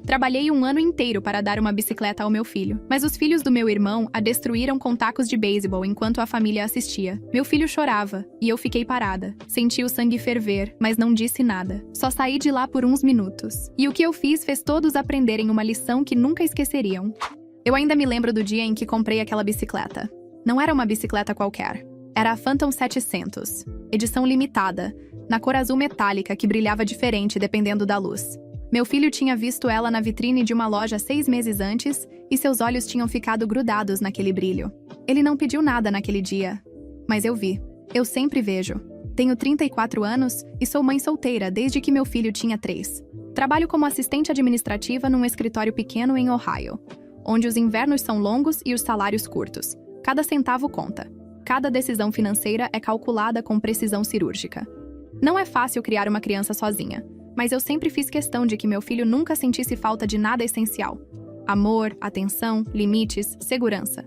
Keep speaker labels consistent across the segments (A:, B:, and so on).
A: Trabalhei um ano inteiro para dar uma bicicleta ao meu filho, mas os filhos do meu irmão a destruíram com tacos de beisebol enquanto a família assistia. Meu filho chorava, e eu fiquei parada. Senti o sangue ferver, mas não disse nada. Só saí de lá por uns minutos. E o que eu fiz fez todos aprenderem uma lição que nunca esqueceriam. Eu ainda me lembro do dia em que comprei aquela bicicleta. Não era uma bicicleta qualquer. Era a Phantom 700, edição limitada, na cor azul metálica que brilhava diferente dependendo da luz. Meu filho tinha visto ela na vitrine de uma loja 6 meses antes e seus olhos tinham ficado grudados naquele brilho. Ele não pediu nada naquele dia, mas eu vi. Eu sempre vejo. Tenho 34 anos e sou mãe solteira desde que meu filho tinha 3. Trabalho como assistente administrativa num escritório pequeno em Ohio, onde os invernos são longos e os salários curtos. Cada centavo conta. Cada decisão financeira é calculada com precisão cirúrgica. Não é fácil criar uma criança sozinha, mas eu sempre fiz questão de que meu filho nunca sentisse falta de nada essencial. Amor, atenção, limites, segurança.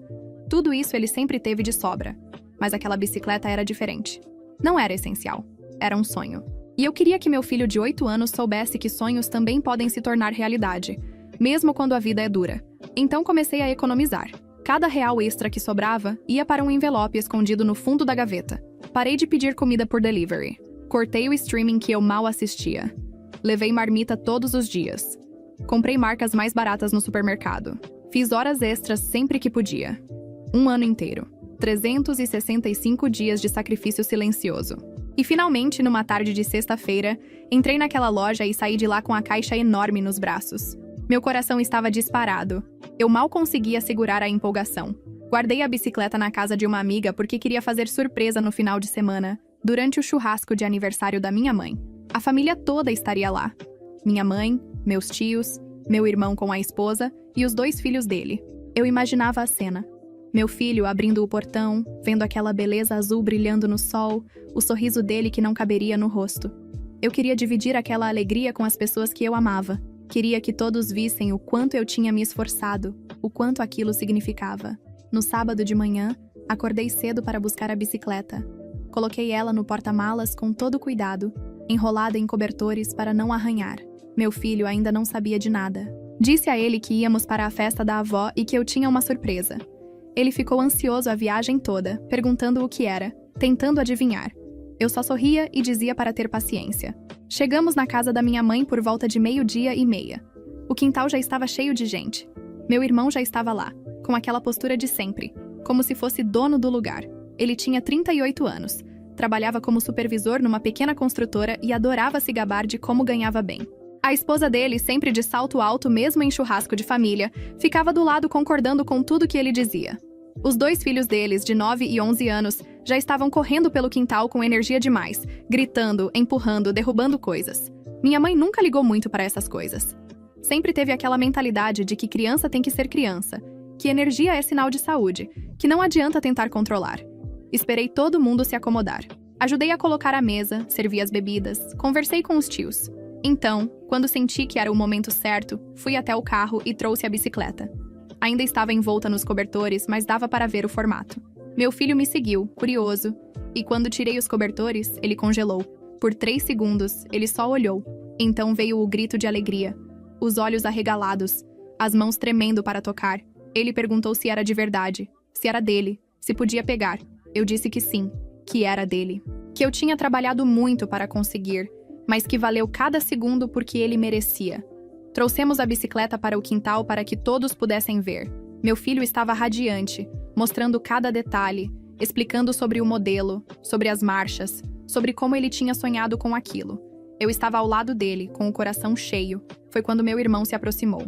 A: Tudo isso ele sempre teve de sobra. Mas aquela bicicleta era diferente. Não era essencial. Era um sonho. E eu queria que meu filho de 8 anos soubesse que sonhos também podem se tornar realidade, mesmo quando a vida é dura. Então comecei a economizar. Cada real extra que sobrava ia para um envelope escondido no fundo da gaveta. Parei de pedir comida por delivery. Cortei o streaming que eu mal assistia. Levei marmita todos os dias. Comprei marcas mais baratas no supermercado. Fiz horas extras sempre que podia. Um ano inteiro. 365 dias de sacrifício silencioso. E finalmente, numa tarde de sexta-feira, entrei naquela loja e saí de lá com a caixa enorme nos braços. Meu coração estava disparado. Eu mal conseguia segurar a empolgação. Guardei a bicicleta na casa de uma amiga porque queria fazer surpresa no final de semana, durante o churrasco de aniversário da minha mãe. A família toda estaria lá. Minha mãe, meus tios, meu irmão com a esposa e os 2 filhos dele. Eu imaginava a cena. Meu filho abrindo o portão, vendo aquela beleza azul brilhando no sol, o sorriso dele que não caberia no rosto. Eu queria dividir aquela alegria com as pessoas que eu amava. Queria que todos vissem o quanto eu tinha me esforçado, o quanto aquilo significava. No sábado de manhã, acordei cedo para buscar a bicicleta. Coloquei ela no porta-malas com todo cuidado, enrolada em cobertores para não arranhar. Meu filho ainda não sabia de nada. Disse a ele que íamos para a festa da avó e que eu tinha uma surpresa. Ele ficou ansioso a viagem toda, perguntando o que era, tentando adivinhar. Eu só sorria e dizia para ter paciência. Chegamos na casa da minha mãe por volta de 12:30. O quintal já estava cheio de gente. Meu irmão já estava lá, com aquela postura de sempre, como se fosse dono do lugar. Ele tinha 38 anos. Trabalhava como supervisor numa pequena construtora e adorava se gabar de como ganhava bem. A esposa dele, sempre de salto alto mesmo em churrasco de família, ficava do lado concordando com tudo que ele dizia. Os 2 filhos deles, de 9 e 11 anos, já estavam correndo pelo quintal com energia demais, gritando, empurrando, derrubando coisas. Minha mãe nunca ligou muito para essas coisas. Sempre teve aquela mentalidade de que criança tem que ser criança, que energia é sinal de saúde, que não adianta tentar controlar. Esperei todo mundo se acomodar. Ajudei a colocar a mesa, servi as bebidas, conversei com os tios. Então, quando senti que era o momento certo, fui até o carro e trouxe a bicicleta. Ainda estava envolta nos cobertores, mas dava para ver o formato. Meu filho me seguiu, curioso, e quando tirei os cobertores, ele congelou. Por 3 segundos, ele só olhou. Então veio o grito de alegria, os olhos arregalados, as mãos tremendo para tocar. Ele perguntou se era de verdade, se era dele, se podia pegar. Eu disse que sim, que era dele. Que eu tinha trabalhado muito para conseguir, mas que valeu cada segundo porque ele merecia. Trouxemos a bicicleta para o quintal para que todos pudessem ver. Meu filho estava radiante, mostrando cada detalhe, explicando sobre o modelo, sobre as marchas, sobre como ele tinha sonhado com aquilo. Eu estava ao lado dele, com o coração cheio. Foi quando meu irmão se aproximou.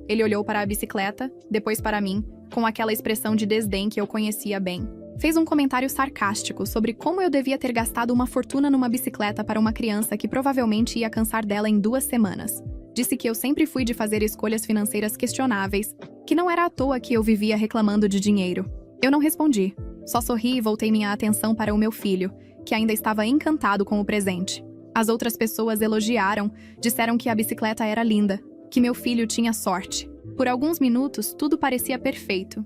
A: Ele olhou para a bicicleta, depois para mim, com aquela expressão de desdém que eu conhecia bem. Fez um comentário sarcástico sobre como eu devia ter gastado uma fortuna numa bicicleta para uma criança que provavelmente ia cansar dela em 2 semanas. Disse que eu sempre fui de fazer escolhas financeiras questionáveis, que não era à toa que eu vivia reclamando de dinheiro. Eu não respondi. Só sorri e voltei minha atenção para o meu filho, que ainda estava encantado com o presente. As outras pessoas elogiaram, disseram que a bicicleta era linda, que meu filho tinha sorte. Por alguns minutos, tudo parecia perfeito.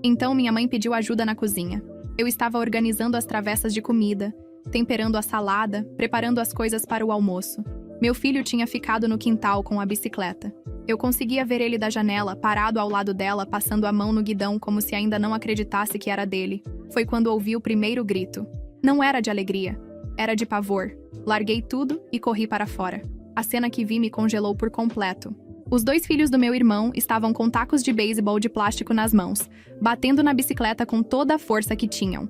A: Então minha mãe pediu ajuda na cozinha. Eu estava organizando as travessas de comida, temperando a salada, preparando as coisas para o almoço. Meu filho tinha ficado no quintal com a bicicleta. Eu conseguia ver ele da janela, parado ao lado dela, passando a mão no guidão como se ainda não acreditasse que era dele. Foi quando ouvi o primeiro grito. Não era de alegria, era de pavor. Larguei tudo e corri para fora. A cena que vi me congelou por completo. Os 2 filhos do meu irmão estavam com tacos de beisebol de plástico nas mãos, batendo na bicicleta com toda a força que tinham.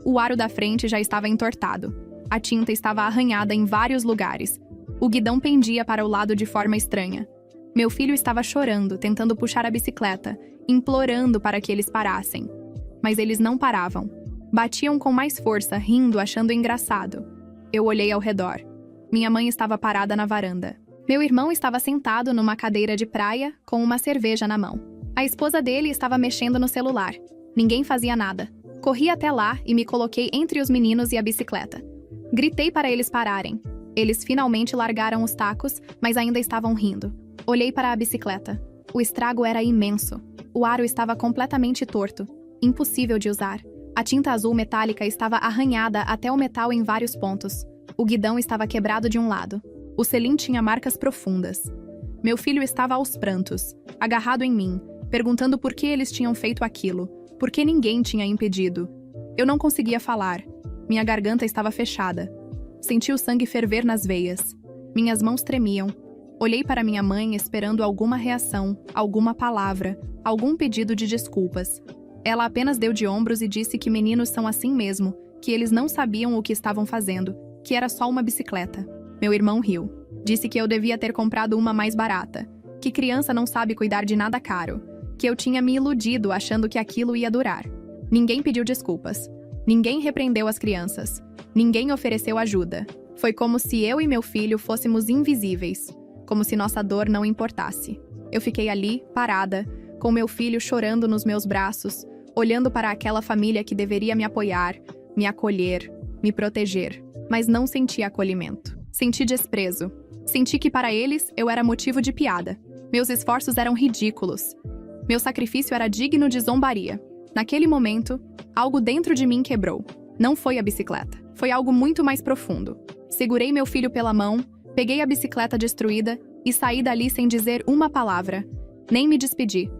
A: O aro da frente já estava entortado. A tinta estava arranhada em vários lugares. O guidão pendia para o lado de forma estranha. Meu filho estava chorando, tentando puxar a bicicleta, implorando para que eles parassem. Mas eles não paravam. Batiam com mais força, rindo, achando engraçado. Eu olhei ao redor. Minha mãe estava parada na varanda. Meu irmão estava sentado numa cadeira de praia, com uma cerveja na mão. A esposa dele estava mexendo no celular. Ninguém fazia nada. Corri até lá e me coloquei entre os meninos e a bicicleta. Gritei para eles pararem. Eles finalmente largaram os tacos, mas ainda estavam rindo. Olhei para a bicicleta. O estrago era imenso. O aro estava completamente torto. Impossível de usar. A tinta azul metálica estava arranhada até o metal em vários pontos. O guidão estava quebrado de um lado. O selim tinha marcas profundas. Meu filho estava aos prantos, agarrado em mim, perguntando por que eles tinham feito aquilo, por que ninguém tinha impedido. Eu não conseguia falar. Minha garganta estava fechada. Senti o sangue ferver nas veias. Minhas mãos tremiam. Olhei para minha mãe esperando alguma reação, alguma palavra, algum pedido de desculpas. Ela apenas deu de ombros e disse que meninos são assim mesmo, que eles não sabiam o que estavam fazendo, que era só uma bicicleta. Meu irmão riu. Disse que eu devia ter comprado uma mais barata, que criança não sabe cuidar de nada caro, que eu tinha me iludido achando que aquilo ia durar. Ninguém pediu desculpas. Ninguém repreendeu as crianças. Ninguém ofereceu ajuda. Foi como se eu e meu filho fôssemos invisíveis, como se nossa dor não importasse. Eu fiquei ali, parada, com meu filho chorando nos meus braços, olhando para aquela família que deveria me apoiar, me acolher, me proteger, mas não senti acolhimento. Senti desprezo. Senti que para eles eu era motivo de piada. Meus esforços eram ridículos. Meu sacrifício era digno de zombaria. Naquele momento, algo dentro de mim quebrou. Não foi a bicicleta. Foi algo muito mais profundo. Segurei meu filho pela mão, peguei a bicicleta destruída e saí dali sem dizer uma palavra. Nem me despedi.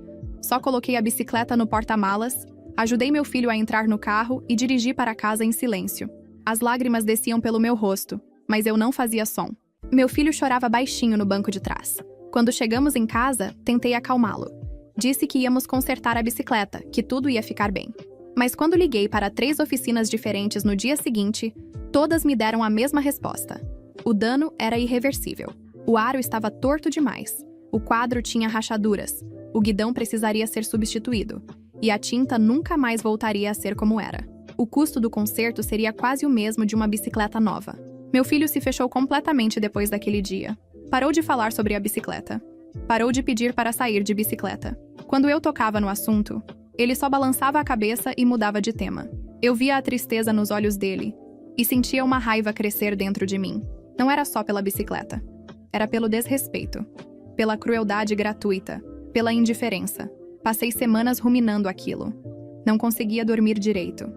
A: Só coloquei a bicicleta no porta-malas, ajudei meu filho a entrar no carro e dirigi para casa em silêncio. As lágrimas desciam pelo meu rosto, mas eu não fazia som. Meu filho chorava baixinho no banco de trás. Quando chegamos em casa, tentei acalmá-lo. Disse que íamos consertar a bicicleta, que tudo ia ficar bem. Mas quando liguei para 3 oficinas diferentes no dia seguinte, todas me deram a mesma resposta. O dano era irreversível. O aro estava torto demais. O quadro tinha rachaduras. O guidão precisaria ser substituído. E a tinta nunca mais voltaria a ser como era. O custo do conserto seria quase o mesmo de uma bicicleta nova. Meu filho se fechou completamente depois daquele dia. Parou de falar sobre a bicicleta. Parou de pedir para sair de bicicleta. Quando eu tocava no assunto, ele só balançava a cabeça e mudava de tema. Eu via a tristeza nos olhos dele e sentia uma raiva crescer dentro de mim. Não era só pela bicicleta. Era pelo desrespeito, pela crueldade gratuita, pela indiferença. Passei semanas ruminando aquilo. Não conseguia dormir direito.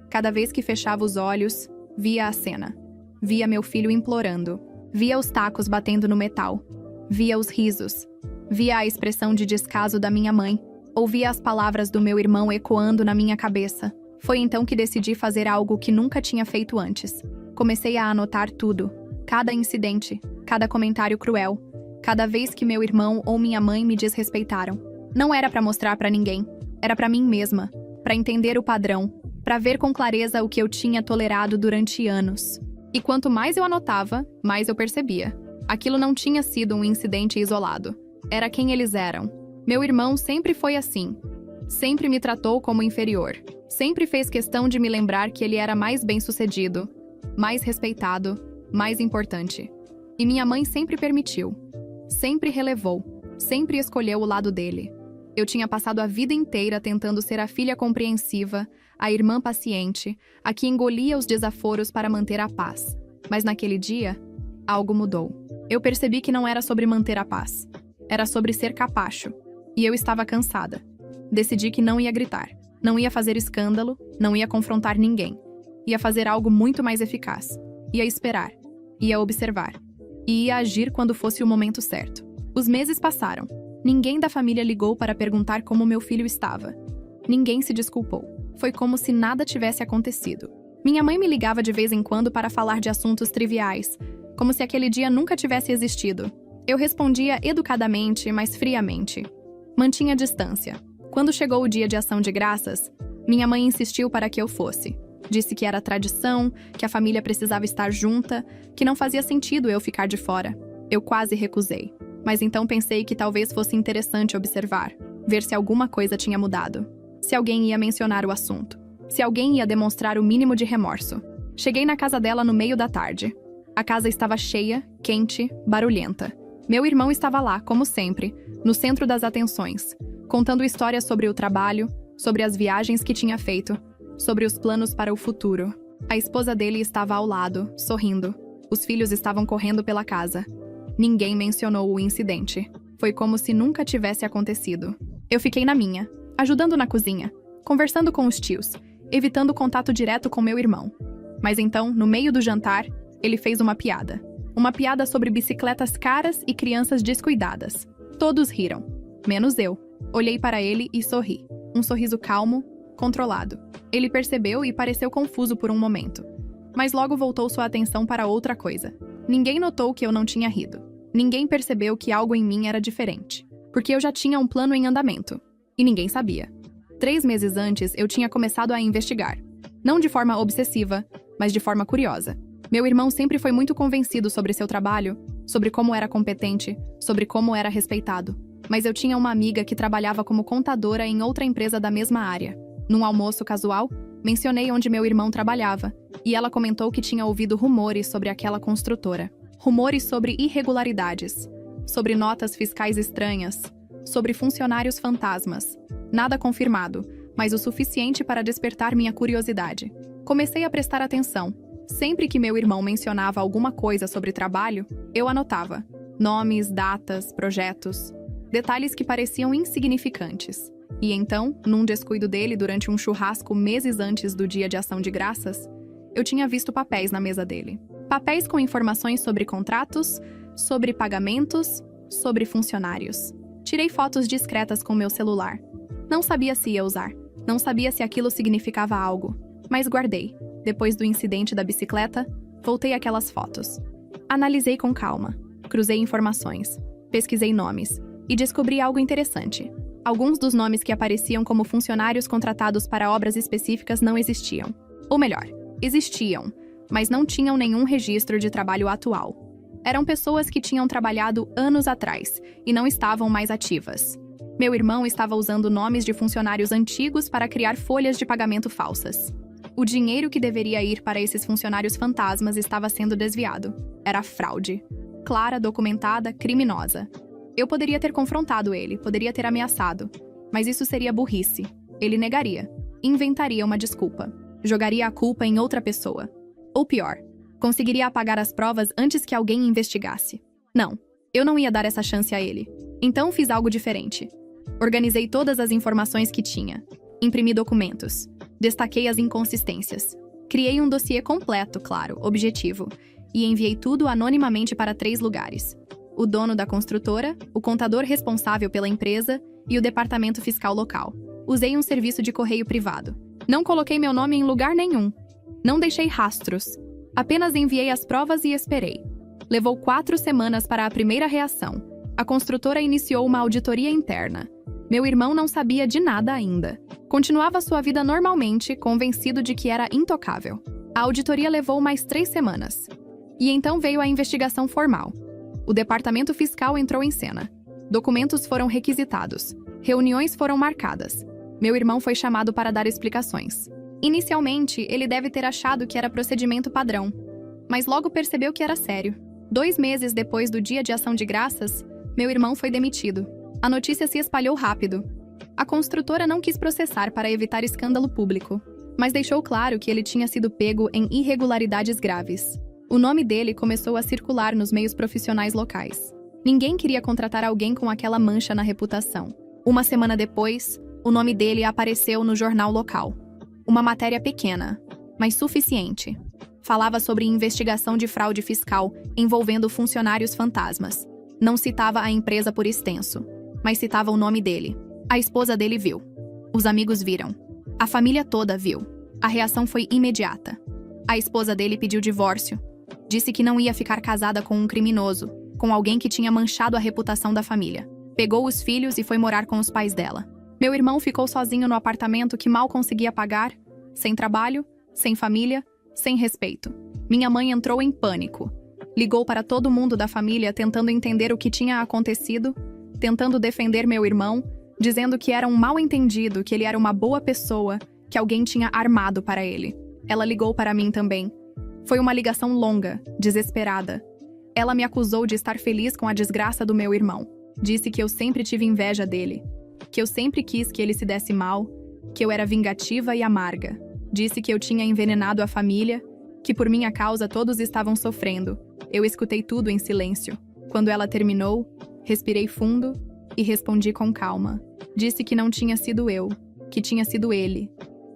A: Cada vez que fechava os olhos, via a cena. Via meu filho implorando. Via os tacos batendo no metal. Via os risos. Via a expressão de descaso da minha mãe. Ouvia as palavras do meu irmão ecoando na minha cabeça. Foi então que decidi fazer algo que nunca tinha feito antes. Comecei a anotar tudo. Cada incidente, cada comentário cruel, cada vez que meu irmão ou minha mãe me desrespeitaram. Não era para mostrar para ninguém. Era para mim mesma. Para entender o padrão. Para ver com clareza o que eu tinha tolerado durante anos. E quanto mais eu anotava, mais eu percebia. Aquilo não tinha sido um incidente isolado. Era quem eles eram. Meu irmão sempre foi assim. Sempre me tratou como inferior. Sempre fez questão de me lembrar que ele era mais bem-sucedido, mais respeitado, mais importante. E minha mãe sempre permitiu. Sempre relevou. Sempre escolheu o lado dele. Eu tinha passado a vida inteira tentando ser a filha compreensiva, a irmã paciente, a que engolia os desaforos para manter a paz. Mas naquele dia, algo mudou. Eu percebi que não era sobre manter a paz. Era sobre ser capacho. E eu estava cansada. Decidi que não ia gritar. Não ia fazer escândalo, não ia confrontar ninguém. Ia fazer algo muito mais eficaz. Ia esperar. Ia observar. e ia agir quando fosse o momento certo. Os meses passaram. Ninguém da família ligou para perguntar como meu filho estava. Ninguém se desculpou. Foi como se nada tivesse acontecido. Minha mãe me ligava de vez em quando para falar de assuntos triviais, como se aquele dia nunca tivesse existido. Eu respondia educadamente, mas friamente. Mantinha distância. Quando chegou o dia de ação de graças, minha mãe insistiu para que eu fosse. Disse que era tradição, que a família precisava estar junta, que não fazia sentido eu ficar de fora. Eu quase recusei. Mas então pensei que talvez fosse interessante observar, ver se alguma coisa tinha mudado. Se alguém ia mencionar o assunto. Se alguém ia demonstrar o mínimo de remorso. Cheguei na casa dela no meio da tarde. A casa estava cheia, quente, barulhenta. Meu irmão estava lá, como sempre, no centro das atenções, contando histórias sobre o trabalho, sobre as viagens que tinha feito, sobre os planos para o futuro. A esposa dele estava ao lado, sorrindo. Os filhos estavam correndo pela casa. Ninguém mencionou o incidente. Foi como se nunca tivesse acontecido. Eu fiquei na minha, ajudando na cozinha, conversando com os tios, evitando contato direto com meu irmão. Mas então, no meio do jantar, ele fez uma piada. Uma piada sobre bicicletas caras e crianças descuidadas. Todos riram, menos eu. Olhei para ele e sorri. Um sorriso calmo, controlado. Ele percebeu e pareceu confuso por um momento. Mas logo voltou sua atenção para outra coisa. Ninguém notou que eu não tinha rido. Ninguém percebeu que algo em mim era diferente. Porque eu já tinha um plano em andamento. E ninguém sabia. 3 meses antes, eu tinha começado a investigar. Não de forma obsessiva, mas de forma curiosa. Meu irmão sempre foi muito convencido sobre seu trabalho, sobre como era competente, sobre como era respeitado. Mas eu tinha uma amiga que trabalhava como contadora em outra empresa da mesma área. Num almoço casual, mencionei onde meu irmão trabalhava, e ela comentou que tinha ouvido rumores sobre aquela construtora. Rumores sobre irregularidades, sobre notas fiscais estranhas, sobre funcionários fantasmas. Nada confirmado, mas o suficiente para despertar minha curiosidade. Comecei a prestar atenção. Sempre que meu irmão mencionava alguma coisa sobre trabalho, eu anotava. Nomes, datas, projetos. Detalhes que pareciam insignificantes. E então, num descuido dele durante um churrasco meses antes do dia de ação de graças, eu tinha visto papéis na mesa dele. Papéis com informações sobre contratos, sobre pagamentos, sobre funcionários. Tirei fotos discretas com meu celular. Não sabia se ia usar. Não sabia se aquilo significava algo. Mas guardei. Depois do incidente da bicicleta, voltei àquelas fotos. Analisei com calma. Cruzei informações. Pesquisei nomes. E descobri algo interessante. Alguns dos nomes que apareciam como funcionários contratados para obras específicas não existiam. Ou melhor, existiam, mas não tinham nenhum registro de trabalho atual. Eram pessoas que tinham trabalhado anos atrás e não estavam mais ativas. Meu irmão estava usando nomes de funcionários antigos para criar folhas de pagamento falsas. O dinheiro que deveria ir para esses funcionários fantasmas estava sendo desviado. Era fraude. Clara, documentada, criminosa. Eu poderia ter confrontado ele, poderia ter ameaçado. Mas isso seria burrice. Ele negaria. Inventaria uma desculpa. Jogaria a culpa em outra pessoa. Ou pior, conseguiria apagar as provas antes que alguém investigasse. Não, eu não ia dar essa chance a ele. Então fiz algo diferente. Organizei todas as informações que tinha. Imprimi documentos. Destaquei as inconsistências. Criei um dossiê completo, claro, objetivo. E enviei tudo anonimamente para 3 lugares. O dono da construtora, o contador responsável pela empresa e o departamento fiscal local. Usei um serviço de correio privado. Não coloquei meu nome em lugar nenhum. Não deixei rastros. Apenas enviei as provas e esperei. Levou 4 semanas para a primeira reação. A construtora iniciou uma auditoria interna. Meu irmão não sabia de nada ainda. Continuava sua vida normalmente, convencido de que era intocável. A auditoria levou mais 3 semanas. E então veio a investigação formal. O departamento fiscal entrou em cena. Documentos foram requisitados. Reuniões foram marcadas. Meu irmão foi chamado para dar explicações. Inicialmente, ele deve ter achado que era procedimento padrão, mas logo percebeu que era sério. 2 meses depois do dia de ação de graças, meu irmão foi demitido. A notícia se espalhou rápido. A construtora não quis processar para evitar escândalo público, mas deixou claro que ele tinha sido pego em irregularidades graves. O nome dele começou a circular nos meios profissionais locais. Ninguém queria contratar alguém com aquela mancha na reputação. 1 semana depois, o nome dele apareceu no jornal local. Uma matéria pequena, mas suficiente. Falava sobre investigação de fraude fiscal envolvendo funcionários fantasmas. Não citava a empresa por extenso, mas citava o nome dele. A esposa dele viu. Os amigos viram. A família toda viu. A reação foi imediata. A esposa dele pediu divórcio. Disse que não ia ficar casada com um criminoso, com alguém que tinha manchado a reputação da família. Pegou os filhos e foi morar com os pais dela. Meu irmão ficou sozinho no apartamento que mal conseguia pagar, sem trabalho, sem família, sem respeito. Minha mãe entrou em pânico. Ligou para todo mundo da família tentando entender o que tinha acontecido, tentando defender meu irmão, dizendo que era um mal-entendido, que ele era uma boa pessoa, que alguém tinha armado para ele. Ela ligou para mim também. Foi uma ligação longa, desesperada. Ela me acusou de estar feliz com a desgraça do meu irmão. Disse que eu sempre tive inveja dele, que eu sempre quis que ele se desse mal, que eu era vingativa e amarga. Disse que eu tinha envenenado a família, que por minha causa todos estavam sofrendo. Eu escutei tudo em silêncio. Quando ela terminou, respirei fundo e respondi com calma. Disse que não tinha sido eu, que tinha sido ele,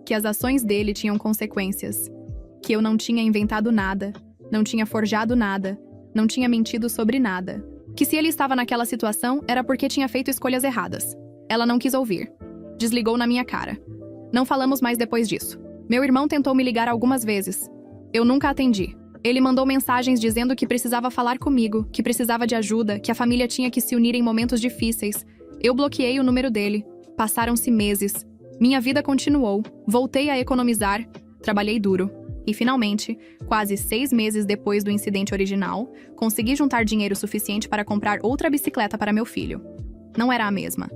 A: que as ações dele tinham consequências, que eu não tinha inventado nada, não tinha forjado nada, não tinha mentido sobre nada, que se ele estava naquela situação era porque tinha feito escolhas erradas. Ela não quis ouvir. Desligou na minha cara. Não falamos mais depois disso. Meu irmão tentou me ligar algumas vezes. Eu nunca atendi. Ele mandou mensagens dizendo que precisava falar comigo, que precisava de ajuda, que a família tinha que se unir em momentos difíceis. Eu bloqueei o número dele. Passaram-se meses. Minha vida continuou. Voltei a economizar. Trabalhei duro. E, finalmente, quase 6 meses depois do incidente original, consegui juntar dinheiro suficiente para comprar outra bicicleta para meu filho. Não era a mesma.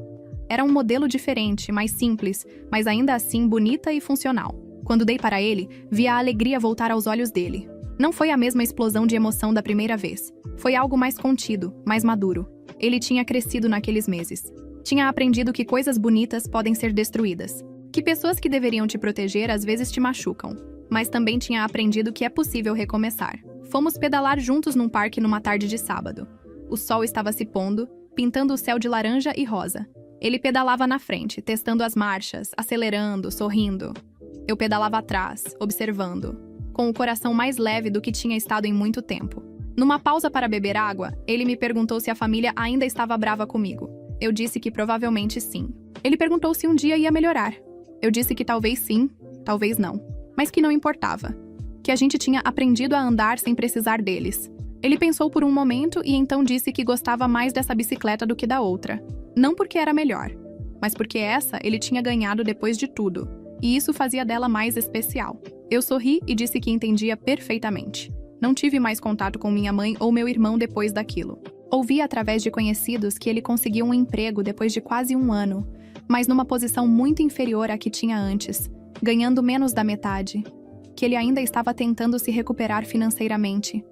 A: Era um modelo diferente, mais simples, mas ainda assim bonita e funcional. Quando dei para ele, vi a alegria voltar aos olhos dele. Não foi a mesma explosão de emoção da primeira vez. Foi algo mais contido, mais maduro. Ele tinha crescido naqueles meses. Tinha aprendido que coisas bonitas podem ser destruídas. Que pessoas que deveriam te proteger às vezes te machucam. Mas também tinha aprendido que é possível recomeçar. Fomos pedalar juntos num parque numa tarde de sábado. O sol estava se pondo, pintando o céu de laranja e rosa. Ele pedalava na frente, testando as marchas, acelerando, sorrindo. Eu pedalava atrás, observando, com o coração mais leve do que tinha estado em muito tempo. Numa pausa para beber água, ele me perguntou se a família ainda estava brava comigo. Eu disse que provavelmente sim. Ele perguntou se um dia ia melhorar. Eu disse que talvez sim, talvez não. Mas que não importava. Que a gente tinha aprendido a andar sem precisar deles. Ele pensou por um momento e então disse que gostava mais dessa bicicleta do que da outra. Não porque era melhor, mas porque essa ele tinha ganhado depois de tudo. E isso fazia dela mais especial. Eu sorri e disse que entendia perfeitamente. Não tive mais contato com minha mãe ou meu irmão depois daquilo. Ouvi através de conhecidos que ele conseguiu um emprego depois de quase 1 ano, mas numa posição muito inferior à que tinha antes, ganhando menos da metade. Que ele ainda estava tentando se recuperar financeiramente.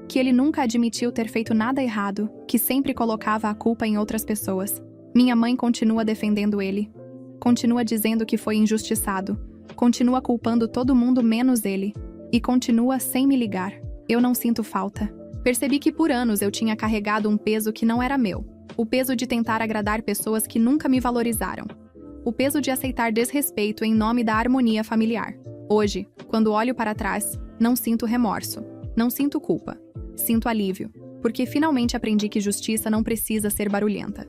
A: Que ele nunca admitiu ter feito nada errado, que sempre colocava a culpa em outras pessoas. Minha mãe continua defendendo ele. Continua dizendo que foi injustiçado. Continua culpando todo mundo menos ele. E continua sem me ligar. Eu não sinto falta. Percebi que por anos eu tinha carregado um peso que não era meu. O peso de tentar agradar pessoas que nunca me valorizaram. O peso de aceitar desrespeito em nome da harmonia familiar. Hoje, quando olho para trás, não sinto remorso. Não sinto culpa. Sinto alívio. Porque finalmente aprendi que justiça não precisa ser barulhenta.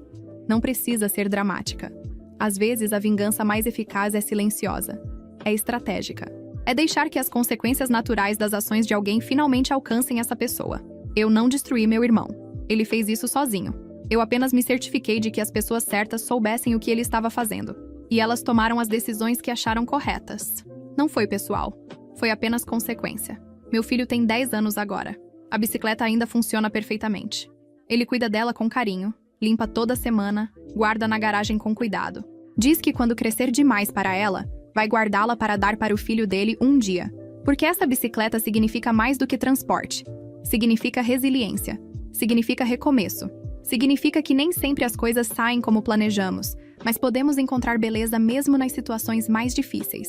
A: Não precisa ser dramática. Às vezes, a vingança mais eficaz é silenciosa. É estratégica. É deixar que as consequências naturais das ações de alguém finalmente alcancem essa pessoa. Eu não destruí meu irmão. Ele fez isso sozinho. Eu apenas me certifiquei de que as pessoas certas soubessem o que ele estava fazendo. E elas tomaram as decisões que acharam corretas. Não foi pessoal. Foi apenas consequência. Meu filho tem 10 anos agora. A bicicleta ainda funciona perfeitamente. Ele cuida dela com carinho, limpa toda semana, guarda na garagem com cuidado. Diz que quando crescer demais para ela, vai guardá-la para dar para o filho dele um dia. Porque essa bicicleta significa mais do que transporte. Significa resiliência. Significa recomeço. Significa que nem sempre as coisas saem como planejamos, mas podemos encontrar beleza mesmo nas situações mais difíceis.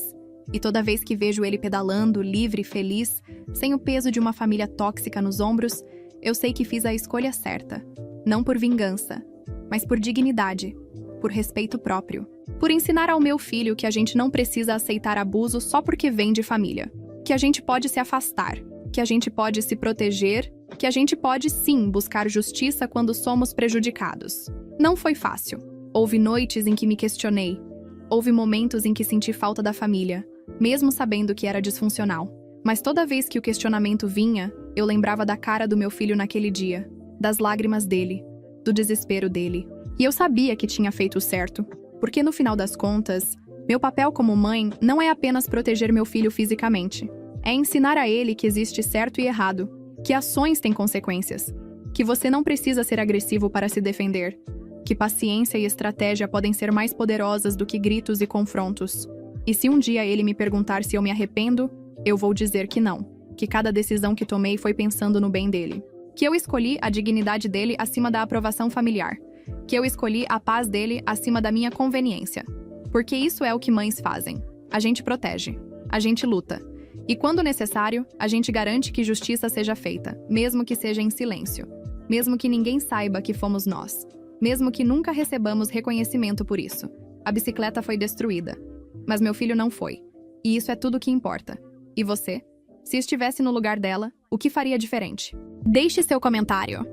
A: E toda vez que vejo ele pedalando, livre e feliz, sem o peso de uma família tóxica nos ombros, eu sei que fiz a escolha certa. Não por vingança, mas por dignidade, por respeito próprio. Por ensinar ao meu filho que a gente não precisa aceitar abuso só porque vem de família. Que a gente pode se afastar, que a gente pode se proteger, que a gente pode sim buscar justiça quando somos prejudicados. Não foi fácil. Houve noites em que me questionei. Houve momentos em que senti falta da família, mesmo sabendo que era disfuncional. Mas toda vez que o questionamento vinha, eu lembrava da cara do meu filho naquele dia, das lágrimas dele, do desespero dele. E eu sabia que tinha feito o certo, porque no final das contas, meu papel como mãe não é apenas proteger meu filho fisicamente. É ensinar a ele que existe certo e errado, que ações têm consequências, que você não precisa ser agressivo para se defender, que paciência e estratégia podem ser mais poderosas do que gritos e confrontos. E se um dia ele me perguntar se eu me arrependo, eu vou dizer que não, que cada decisão que tomei foi pensando no bem dele, que eu escolhi a dignidade dele acima da aprovação familiar, que eu escolhi a paz dele acima da minha conveniência. Porque isso é o que mães fazem. A gente protege, a gente luta. E quando necessário, a gente garante que justiça seja feita, mesmo que seja em silêncio, mesmo que ninguém saiba que fomos nós, mesmo que nunca recebamos reconhecimento por isso. A bicicleta foi destruída, mas meu filho não foi. E isso é tudo que importa. E você? Se estivesse no lugar dela, o que faria diferente? Deixe seu comentário.